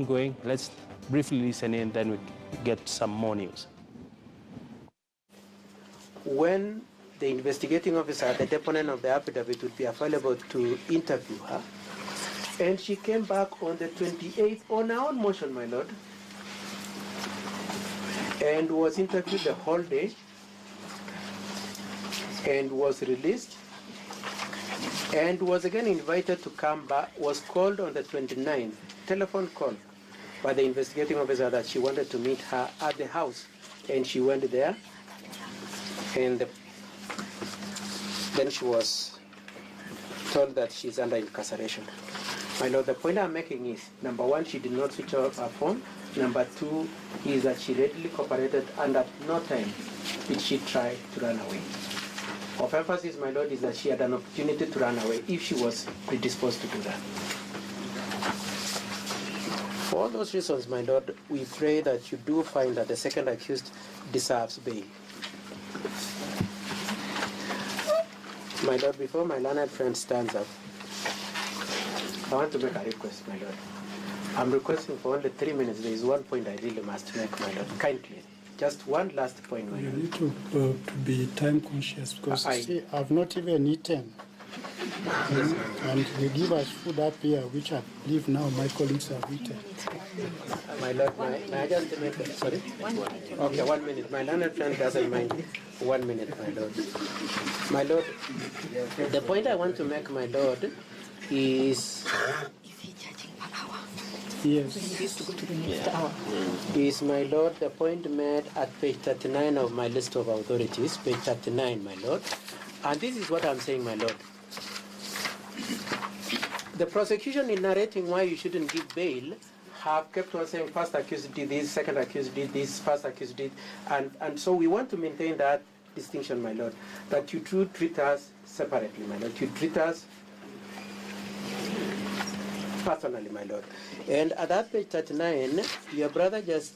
Going, let's briefly listen in, then we get some more news. When the investigating officer, the deponent of the affidavit, would be available to interview her, and she came back on the 28th on her own motion, my lord, and was interviewed the whole day, and was released, and was again invited to come back, was called on the 29th, telephone call by the investigating officer that she wanted to meet her at the house, and she went there, and then she was told that she's under incarceration. My lord, the point I'm making is, number one, she did not switch off her phone. Number two is that she readily cooperated, and at no time did she try to run away. Of emphasis, my lord, is that she had an opportunity to run away if she was predisposed to do that. For all those reasons, my lord, we pray that you do find that the second accused deserves bail. My lord, before my learned friend stands up, I want to make a request, my lord. I'm requesting for only 3 minutes. There is one point I really must make, my lord. Kindly, just one last point, my lord. You need to be time conscious, because see, I've not even eaten. Yes, and they give us food up here, which I believe now my colleagues have eaten. My lord, may I just make a, sorry? 1 minute. Okay, 1 minute. My learned friend doesn't mind. 1 minute, my lord. My lord, the point I want to make, my lord, is... Yes. Is, my lord, the point made at page 39 of my list of authorities, page 39, my lord. And this is what I'm saying, my lord. The prosecution, in narrating why you shouldn't give bail, have kept on saying first accused did this, second accused did this, first accused did, and so we want to maintain that distinction, my lord, that you do treat us separately, my lord. You treat us personally, my lord. And at that page 39, your brother just,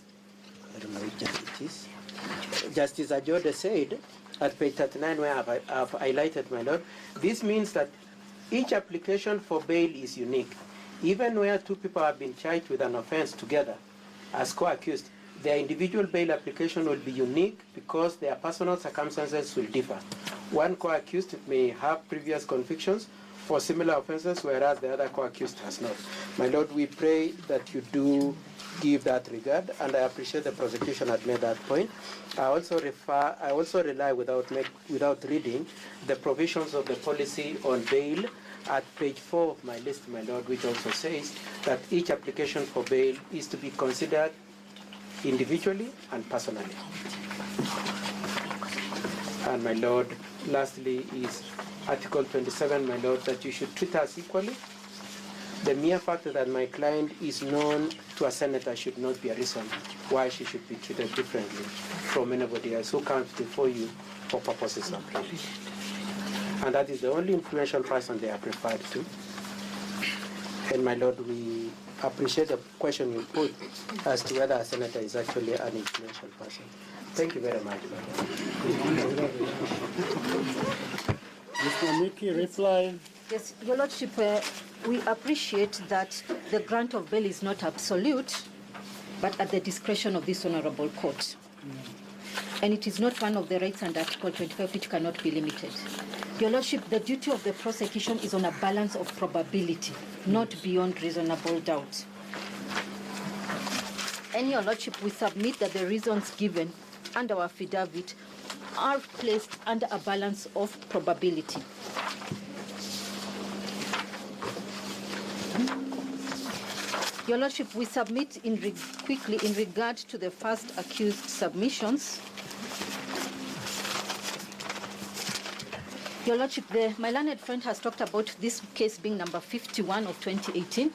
I don't know which justice it is, Justice Ajode said at page 39, where I've highlighted, my lord, this means that each application for bail is unique. Even where two people have been charged with an offense together as co-accused, their individual bail application will be unique because their personal circumstances will differ. One co-accused may have previous convictions for similar offenses, whereas the other co-accused has not. My lord, we pray that you do give that regard, and I appreciate the prosecution had made that point. I also rely without reading the provisions of the policy on bail at page 4 of my list, my lord, which also says that each application for bail is to be considered individually and personally. And my lord, lastly is Article 27, my lord, that you should treat us equally. The mere fact that my client is known to a senator should not be a reason why she should be treated differently from anybody else who comes before you for purposes of bail. And that is the only influential person they are referred to. And my lord, we appreciate the question you put as to whether a senator is actually an influential person. Thank you very much, my lord. Mr. Miki, reply. Yes, Your Lordship, we appreciate that the grant of bail is not absolute, but at the discretion of this honorable court. And it is not one of the rights under Article 25 which cannot be limited. Your Lordship, the duty of the prosecution is on a balance of probability, not beyond reasonable doubt. And Your Lordship, we submit that the reasons given under our affidavit are placed under a balance of probability. Your Lordship, we submit quickly in regard to the first accused submissions. Your Lordship, my learned friend has talked about this case being number 51 of 2018.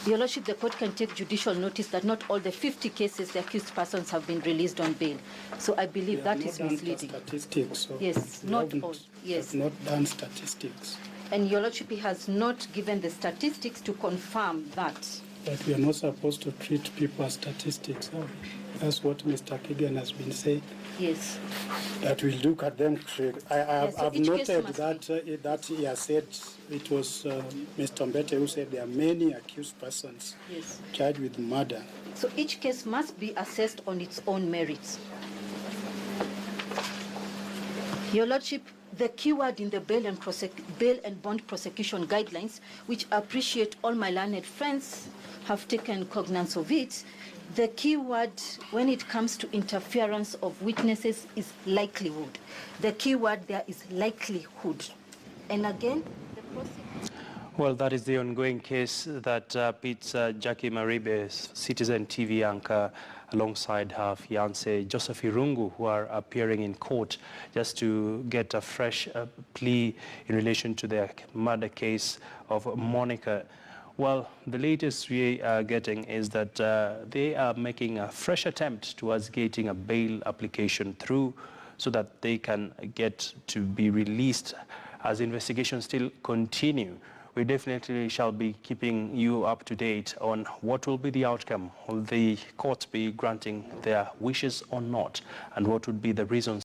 Your Lordship, the court can take judicial notice that not all the 50 cases the accused persons have been released on bail. So I believe that is misleading. Statistics. So yes, not all. Yes. Not done statistics. And Your Lordship, he has not given the statistics to confirm that. that we are not supposed to treat people as statistics. So that's what Mr. Keegan has been saying. Yes. That we look at them. I've noted that that he has said it was Mr. Mbete who said there are many accused persons charged with murder. So each case must be assessed on its own merits. Your Lordship, the keyword in the bail and bond prosecution guidelines, which I appreciate all my learned friends have taken cognizance of it, the key word when it comes to interference of witnesses is likelihood. The key word there is likelihood. And again, the prosecution... Well, that is the ongoing case that pits Jacque Maribe, Citizen TV anchor, alongside her fiancé Joseph Irungu, who are appearing in court just to get a fresh plea in relation to the murder case of Monica. Well, the latest we are getting is that they are making a fresh attempt towards getting a bail application through so that they can get to be released as investigations still continue. We definitely shall be keeping you up to date on what will be the outcome. Will the court be granting their wishes or not? And what would be the reasons